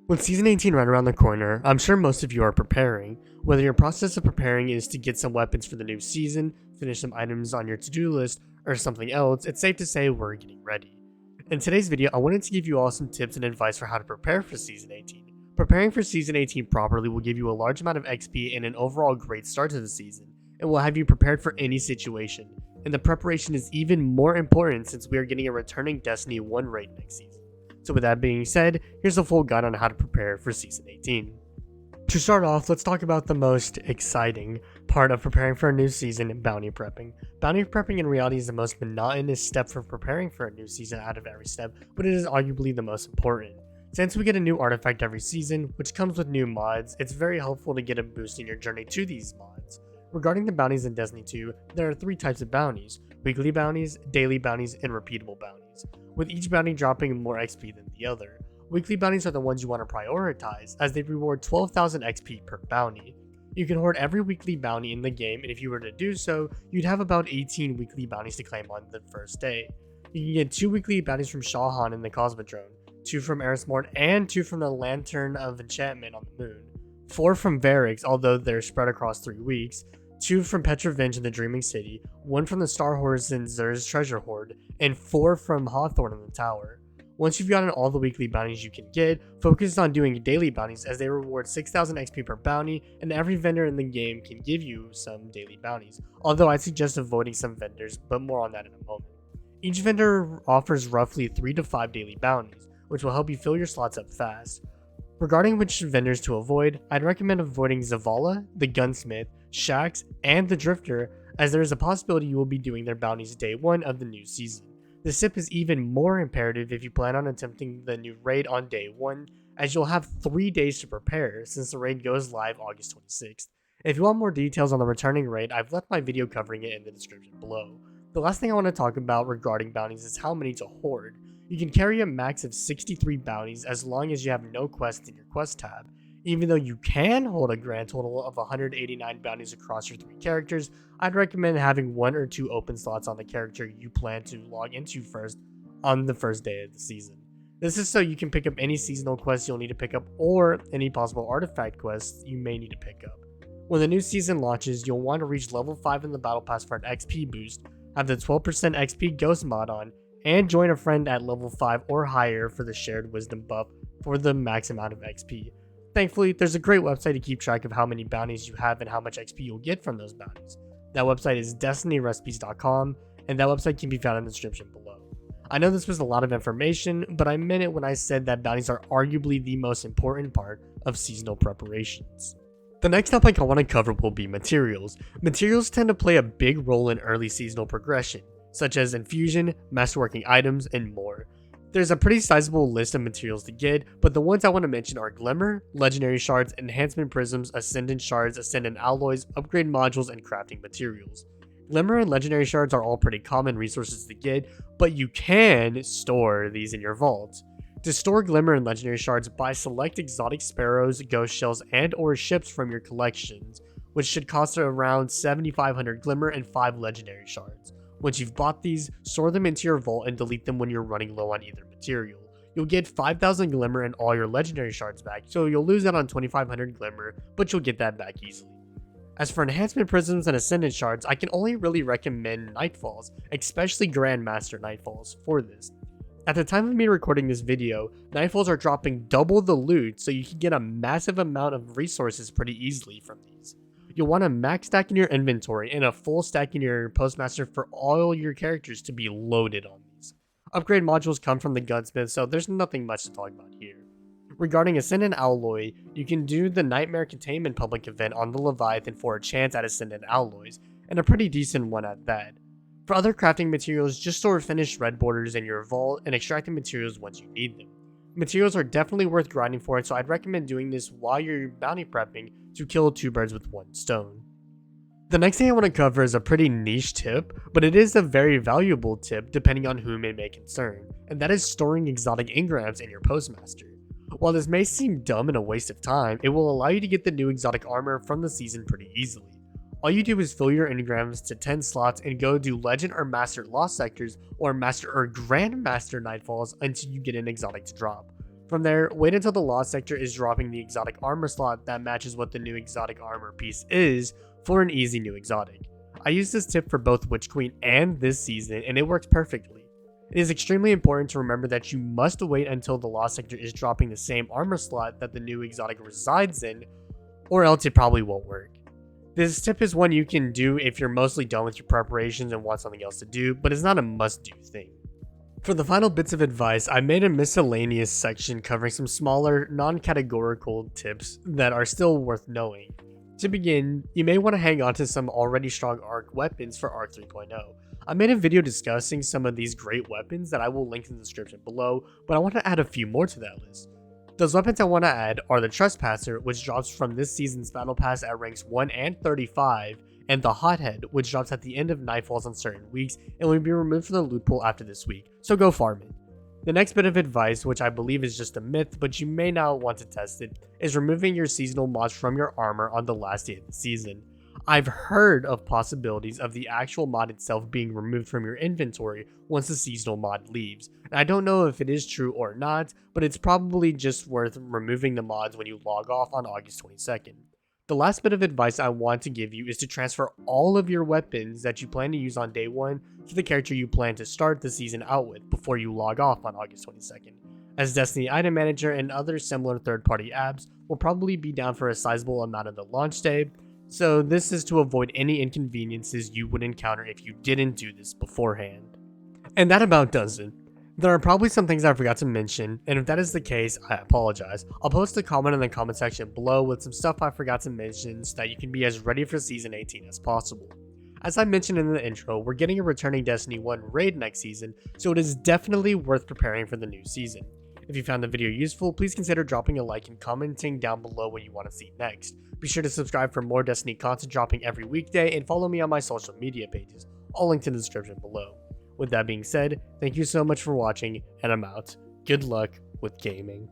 With Season 18 right around the corner, I'm sure most of you are preparing. Whether your process of preparing is to get some weapons for the new season, finish some items on your to-do list, or something else, it's safe to say we're getting ready. In today's video, I wanted to give you all some tips and advice for how to prepare for Season 18. Preparing for Season 18 properly will give you a large amount of XP and an overall great start to the season, and will have you prepared for any situation. And the preparation is even more important since we are getting a returning Destiny 1 raid next season. So with that being said, here's a full guide on how to prepare for Season 18. To start off, let's talk about the most exciting part of preparing for a new season, bounty prepping. Bounty prepping in reality is the most monotonous step for preparing for a new season out of every step, but it is arguably the most important. Since we get a new artifact every season, which comes with new mods, it's very helpful to get a boost in your journey to these mods. Regarding the bounties in Destiny 2, there are 3 types of bounties: weekly bounties, daily bounties, and repeatable bounties, with each bounty dropping more XP than the other. Weekly bounties are the ones you want to prioritize, as they reward 12,000 XP per bounty. You can hoard every weekly bounty in the game, and if you were to do so, you'd have about 18 weekly bounties to claim on the first day. You can get 2 weekly bounties from Shahan in the Cosmodrome, 2 from Erismorn, and 2 from the Lantern of Enchantment on the Moon, 4 from Varix, although they're spread across 3 weeks, 2 from Petrovenge in the Dreaming City, 1 from the Star Horse in Xur's Treasure Hoard, and 4 from Hawthorne in the Tower. Once you've gotten all the weekly bounties you can get, focus on doing daily bounties as they reward 6,000 XP per bounty, and every vendor in the game can give you some daily bounties, although I'd suggest avoiding some vendors, but more on that in a moment. Each vendor offers roughly 3 to 5 daily bounties, which will help you fill your slots up fast. Regarding which vendors to avoid, I'd recommend avoiding Zavala, the Gunsmith, Shax, and the Drifter, as there is a possibility you will be doing their bounties day 1 of the new season. The sip is even more imperative if you plan on attempting the new raid on day 1, as you'll have 3 days to prepare since the raid goes live August 26th. If you want more details on the returning raid, I've left my video covering it in the description below. The last thing I want to talk about regarding bounties is how many to hoard. You can carry a max of 63 bounties as long as you have no quests in your quest tab. Even though you can hold a grand total of 189 bounties across your 3 characters, I'd recommend having 1 or 2 open slots on the character you plan to log into first on the first day of the season. This is so you can pick up any seasonal quests you'll need to pick up or any possible artifact quests you may need to pick up. When the new season launches, you'll want to reach level 5 in the battle pass for an XP boost, have the 12% XP ghost mod on, and join a friend at level 5 or higher for the shared wisdom buff for the max amount of XP. Thankfully, there's a great website to keep track of how many bounties you have and how much XP you'll get from those bounties. That website is destinyrecipes.com, and that website can be found in the description below. I know this was a lot of information, but I meant it when I said that bounties are arguably the most important part of seasonal preparations. The next topic I want to cover will be materials. Materials tend to play a big role in early seasonal progression, such as infusion, masterworking items, and more. There's a pretty sizable list of materials to get, but the ones I want to mention are Glimmer, Legendary Shards, Enhancement Prisms, Ascendant Shards, Ascendant Alloys, Upgrade Modules, and Crafting Materials. Glimmer and Legendary Shards are all pretty common resources to get, but you can store these in your vault. To store Glimmer and Legendary Shards, buy select exotic sparrows, ghost shells, and or ships from your collections, which should cost around 7,500 Glimmer and 5 Legendary Shards. Once you've bought these, store them into your vault and delete them when you're running low on either material. You'll get 5,000 Glimmer and all your Legendary Shards back, so you'll lose out on 2,500 Glimmer, but you'll get that back easily. As for Enhancement Prisms and Ascendant Shards, I can only really recommend Nightfalls, especially Grandmaster Nightfalls, for this. At the time of me recording this video, Nightfalls are dropping double the loot, so you can get a massive amount of resources pretty easily from these. You'll want a max stack in your inventory and a full stack in your postmaster for all your characters to be loaded on these. Upgrade modules come from the Gunsmith, so there's nothing much to talk about here. Regarding Ascendant Alloy, you can do the Nightmare Containment public event on the Leviathan for a chance at Ascendant Alloys, and a pretty decent one at that. For other crafting materials, just store finished red borders in your vault and extract the materials once you need them. Materials are definitely worth grinding for, so I'd recommend doing this while you're bounty prepping to kill 2 birds with 1 stone. The next thing I want to cover is a pretty niche tip, but it is a very valuable tip depending on whom it may concern, and that is storing exotic engrams in your postmaster. While this may seem dumb and a waste of time, it will allow you to get the new exotic armor from the season pretty easily. All you do is fill your engrams to 10 slots and go do Legend or Master Lost Sectors or Master or Grandmaster Nightfalls until you get an exotic to drop. From there, wait until the Lost Sector is dropping the exotic armor slot that matches what the new exotic armor piece is for an easy new exotic. I use this tip for both Witch Queen and this season, and it works perfectly. It is extremely important to remember that you must wait until the Lost Sector is dropping the same armor slot that the new exotic resides in, or else it probably won't work. This tip is one you can do if you're mostly done with your preparations and want something else to do, but it's not a must-do thing. For the final bits of advice, I made a miscellaneous section covering some smaller, non-categorical tips that are still worth knowing. To begin, you may want to hang on to some already strong ARC weapons for ARC 3.0. I made a video discussing some of these great weapons that I will link in the description below, but I want to add a few more to that list. Those weapons I want to add are the Trespasser, which drops from this season's Battle Pass at ranks 1 and 35, and the Hothead, which drops at the end of Nightfalls on certain weeks and will be removed from the loot pool after this week, so go farm it. The next bit of advice, which I believe is just a myth, but you may not want to test it, is removing your seasonal mods from your armor on the last day of the season. I've heard of possibilities of the actual mod itself being removed from your inventory once the seasonal mod leaves, and I don't know if it is true or not, but it's probably just worth removing the mods when you log off on August 22nd. The last bit of advice I want to give you is to transfer all of your weapons that you plan to use on day 1 to the character you plan to start the season out with before you log off on August 22nd, as Destiny Item Manager and other similar third-party apps will probably be down for a sizable amount of the launch day, so this is to avoid any inconveniences you would encounter if you didn't do this beforehand. And that about does it. There are probably some things I forgot to mention, and if that is the case, I apologize. I'll post a comment in the comment section below with some stuff I forgot to mention so that you can be as ready for Season 18 as possible. As I mentioned in the intro, we're getting a returning Destiny 1 raid next season, so it is definitely worth preparing for the new season. If you found the video useful, please consider dropping a like and commenting down below what you want to see next. Be sure to subscribe for more Destiny content dropping every weekday, and follow me on my social media pages, all linked in the description below. With that being said, thank you so much for watching, and I'm out. Good luck with gaming.